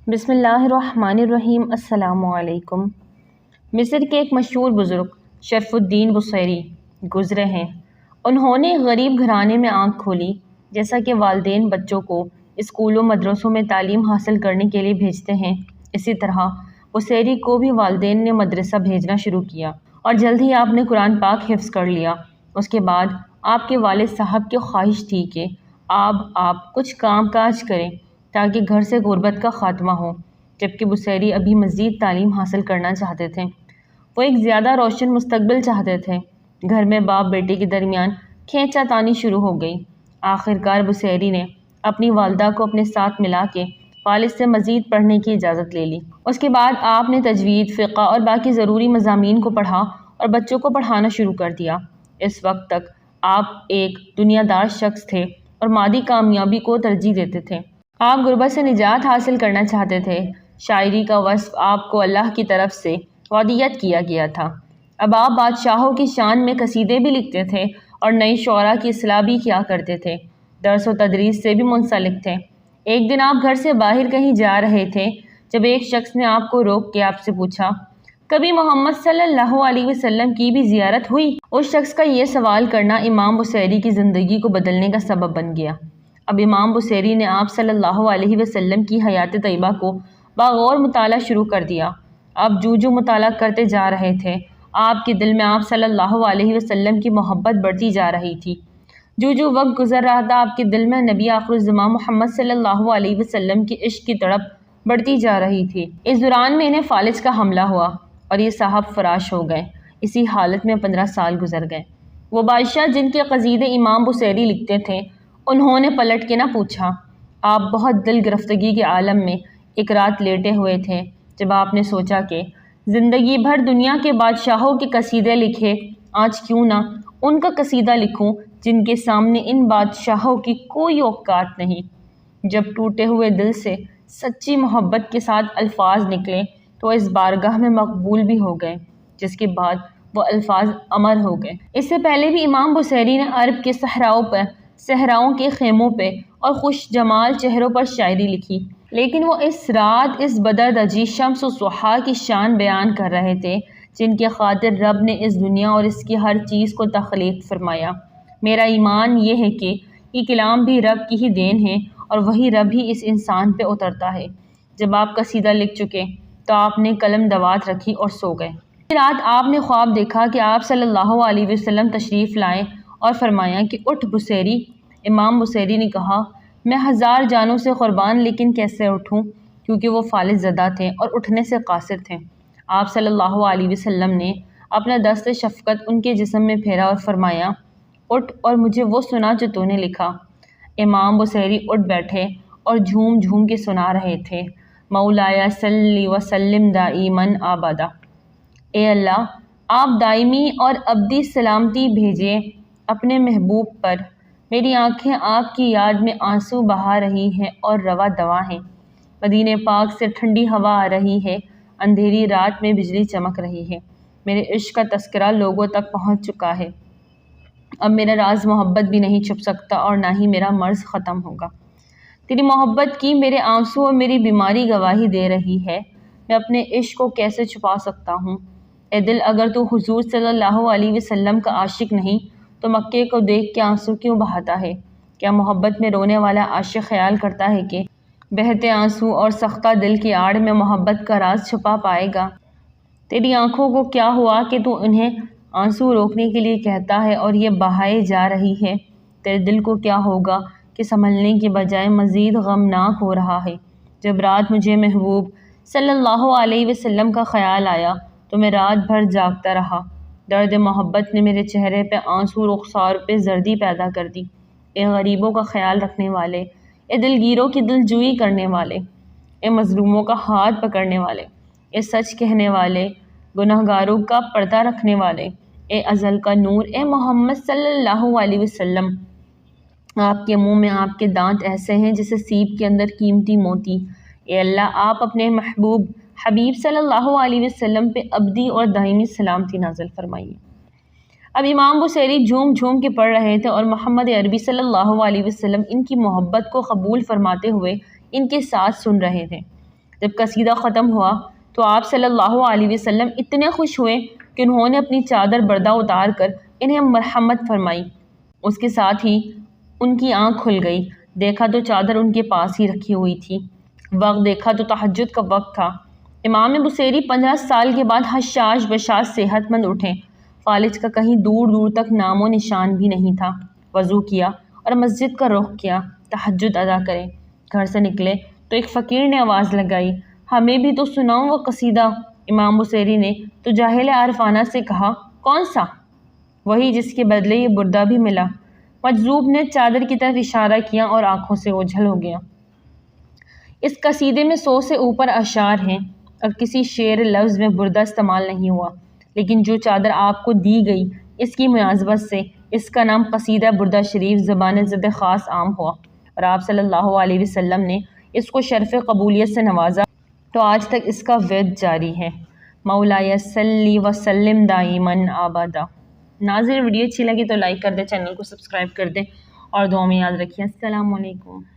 بسم اللہ الرحمن الرحیم۔ السلام علیکم۔ مصر کے ایک مشہور بزرگ شرف الدین بصیری گزرے ہیں۔ انہوں نے غریب گھرانے میں آنکھ کھولی۔ جیسا کہ والدین بچوں کو اسکولوں مدرسوں میں تعلیم حاصل کرنے کے لیے بھیجتے ہیں، اسی طرح بصیری کو بھی والدین نے مدرسہ بھیجنا شروع کیا، اور جلد ہی آپ نے قرآن پاک حفظ کر لیا۔ اس کے بعد آپ کے والد صاحب کی خواہش تھی کہ آپ کچھ کام کاج کریں تاکہ گھر سے غربت کا خاتمہ ہو، جبکہ بصیری ابھی مزید تعلیم حاصل کرنا چاہتے تھے۔ وہ ایک زیادہ روشن مستقبل چاہتے تھے۔ گھر میں باپ بیٹے کے درمیان کھینچا تانی شروع ہو گئی۔ آخرکار بصیری نے اپنی والدہ کو اپنے ساتھ ملا کے والد سے مزید پڑھنے کی اجازت لے لی۔ اس کے بعد آپ نے تجوید، فقہ اور باقی ضروری مضامین کو پڑھا اور بچوں کو پڑھانا شروع کر دیا۔ اس وقت تک آپ ایک دنیا دار شخص تھے اور مادی کامیابی کو ترجیح دیتے تھے۔ آپ غربت سے نجات حاصل کرنا چاہتے تھے۔ شاعری کا وصف آپ کو اللہ کی طرف سے ودیعت کیا گیا تھا۔ اب آپ بادشاہوں کی شان میں قصیدے بھی لکھتے تھے اور نئی شعراء کی اصلاح بھی کیا کرتے تھے۔ درس و تدریس سے بھی منسلک تھے۔ ایک دن آپ گھر سے باہر کہیں جا رہے تھے جب ایک شخص نے آپ کو روک کے آپ سے پوچھا، کبھی محمد صلی اللہ علیہ وسلم کی بھی زیارت ہوئی؟ اس شخص کا یہ سوال کرنا امام بصیری کی زندگی کو بدلنے کا سبب بن گیا۔ اب امام بصیری نے آپ صلی اللہ علیہ وسلم کی حیات طیبہ کو باغور مطالعہ شروع کر دیا۔ آپ جو مطالعہ کرتے جا رہے تھے، آپ کے دل میں آپ صلی اللہ علیہ وسلم کی محبت بڑھتی جا رہی تھی۔ جو وقت گزر رہا تھا، آپ کے دل میں نبی آخر الزمان محمد صلی اللہ علیہ وسلم کی عشق کی تڑپ بڑھتی جا رہی تھی۔ اس دوران میں انہیں فالج کا حملہ ہوا اور یہ صاحب فراش ہو گئے۔ اسی حالت میں 15 سال گزر گئے۔ وہ بادشاہ جن کے قصیدے امام بصیری لکھتے تھے، انہوں نے پلٹ کے نہ پوچھا۔ آپ بہت دل گرفتگی کے عالم میں ایک رات لیٹے ہوئے تھے جب آپ نے سوچا کہ زندگی بھر دنیا کے بادشاہوں کے قصیدے لکھے، آج کیوں نہ ان کا قصیدہ لکھوں جن کے سامنے ان بادشاہوں کی کوئی اوقات نہیں۔ جب ٹوٹے ہوئے دل سے سچی محبت کے ساتھ الفاظ نکلے تو اس بارگاہ میں مقبول بھی ہو گئے، جس کے بعد وہ الفاظ امر ہو گئے۔ اس سے پہلے بھی امام بصیری نے عرب کے صحراؤں کے خیموں پہ اور خوش جمال چہروں پر شاعری لکھی، لیکن وہ اس رات اس بدردجی شمس و ضحیٰ کی شان بیان کر رہے تھے جن کے خاطر رب نے اس دنیا اور اس کی ہر چیز کو تخلیق فرمایا۔ میرا ایمان یہ ہے کہ یہ کلام بھی رب کی ہی دین ہے اور وہی رب ہی اس انسان پہ اترتا ہے۔ جب آپ قصیدہ لکھ چکے تو آپ نے قلم دوات رکھی اور سو گئے۔ رات آپ نے خواب دیکھا کہ آپ صلی اللہ علیہ وسلم تشریف لائے اور فرمایا کہ اٹھ بصیری۔ امام بصیری نے کہا، میں 1000 جانوں سے قربان، لیکن کیسے اٹھوں، کیونکہ وہ فالج زدہ تھے اور اٹھنے سے قاصر تھے۔ آپ صلی اللہ علیہ وسلم نے اپنا دست شفقت ان کے جسم میں پھیرا اور فرمایا، اٹھ اور مجھے وہ سنا جو تو نے لکھا۔ امام بصیری اٹھ بیٹھے اور جھوم کے سنا رہے تھے، مولایا صلی وسلم دائماً ابدا۔ اے اللہ، آپ دائمی اور ابدی سلامتی بھیجیں اپنے محبوب پر۔ میری آنکھیں آپ کی یاد میں آنسو بہا رہی ہیں اور روا دوا ہیں۔ مدینہ پاک سے ٹھنڈی ہوا آ رہی ہے، اندھیری رات میں بجلی چمک رہی ہے۔ میرے عشق کا تذکرہ لوگوں تک پہنچ چکا ہے۔ اب میرا راز محبت بھی نہیں چھپ سکتا اور نہ ہی میرا مرض ختم ہوگا۔ تیری محبت کی میرے آنسو اور میری بیماری گواہی دے رہی ہے۔ میں اپنے عشق کو کیسے چھپا سکتا ہوں؟ اے دل، اگر تو حضور صلی اللہ علیہ وسلم کا عاشق نہیں تو مکے کو دیکھ کے آنسو کیوں بہاتا ہے؟ کیا محبت میں رونے والا عاشق خیال کرتا ہے کہ بہتے آنسو اور سختہ دل کی آڑ میں محبت کا راز چھپا پائے گا؟ تیری آنکھوں کو کیا ہوا کہ تو انہیں آنسو روکنے کے لیے کہتا ہے اور یہ بہائے جا رہی ہے؟ تیرے دل کو کیا ہوگا کہ سنبھلنے کی بجائے مزید غمناک ہو رہا ہے؟ جب رات مجھے محبوب صلی اللہ علیہ وسلم کا خیال آیا تو میں رات بھر جاگتا رہا۔ درد محبت نے میرے چہرے پہ آنسو، رخسار پہ زردی پیدا کر دی۔ اے غریبوں کا خیال رکھنے والے، اے دلگیروں کی دل جوئی کرنے والے، اے مظلوموں کا ہاتھ پکڑنے والے، اے سچ کہنے والے، گنہگاروں کا پردہ رکھنے والے، اے ازل کا نور، اے محمد صلی اللہ علیہ وسلم، آپ کے منہ میں آپ کے دانت ایسے ہیں جیسے سیپ کے اندر قیمتی موتی۔ اے اللہ، آپ اپنے محبوب حبیب صلی اللہ علیہ وسلم پہ ابدی اور دائمی سلامتی نازل فرمائیے۔ اب امام بصیری جھوم کے پڑھ رہے تھے اور محمد عربی صلی اللہ علیہ وسلم ان کی محبت کو قبول فرماتے ہوئے ان کے ساتھ سن رہے تھے۔ جب قصیدہ ختم ہوا تو آپ صلی اللہ علیہ وسلم اتنے خوش ہوئے کہ انہوں نے اپنی چادر بردہ اتار کر انہیں مرحمت فرمائی۔ اس کے ساتھ ہی ان کی آنکھ کھل گئی، دیکھا تو چادر ان کے پاس ہی رکھی ہوئی تھی۔ وقت دیکھا تو تہجد کا وقت تھا۔ امام بصیری 15 سال کے بعد حشاش بشاش صحت مند اٹھے۔ فالج کا کہیں دور دور تک نام و نشان بھی نہیں تھا۔ وضو کیا اور مسجد کا رخ کیا تہجد ادا کریں۔ گھر سے نکلے تو ایک فقیر نے آواز لگائی، ہمیں بھی تو سناؤ وہ قصیدہ۔ امام بصیری نے تو جاہل عارفانہ سے کہا، کون سا؟ وہی جس کے بدلے یہ بردہ بھی ملا۔ مجذوب نے چادر کی طرف اشارہ کیا اور آنکھوں سے اوجھل ہو گیا۔ اس قصیدے میں 100 سے اوپر اشعار ہیں اور کسی شعر لفظ میں بردہ استعمال نہیں ہوا، لیکن جو چادر آپ کو دی گئی اس کی مناسبت سے اس کا نام قصیدہ بردہ شریف زبان زد خاص عام ہوا اور آپ صلی اللہ علیہ وسلم نے اس کو شرف قبولیت سے نوازا تو آج تک اس کا وید جاری ہے۔ مولایا صلی وسلم دائماً ابدا۔ ناظرین، ویڈیو اچھی لگی تو لائک کر دیں، چینل کو سبسکرائب کر دیں اور دعا میں یاد رکھیں۔ السلام علیکم۔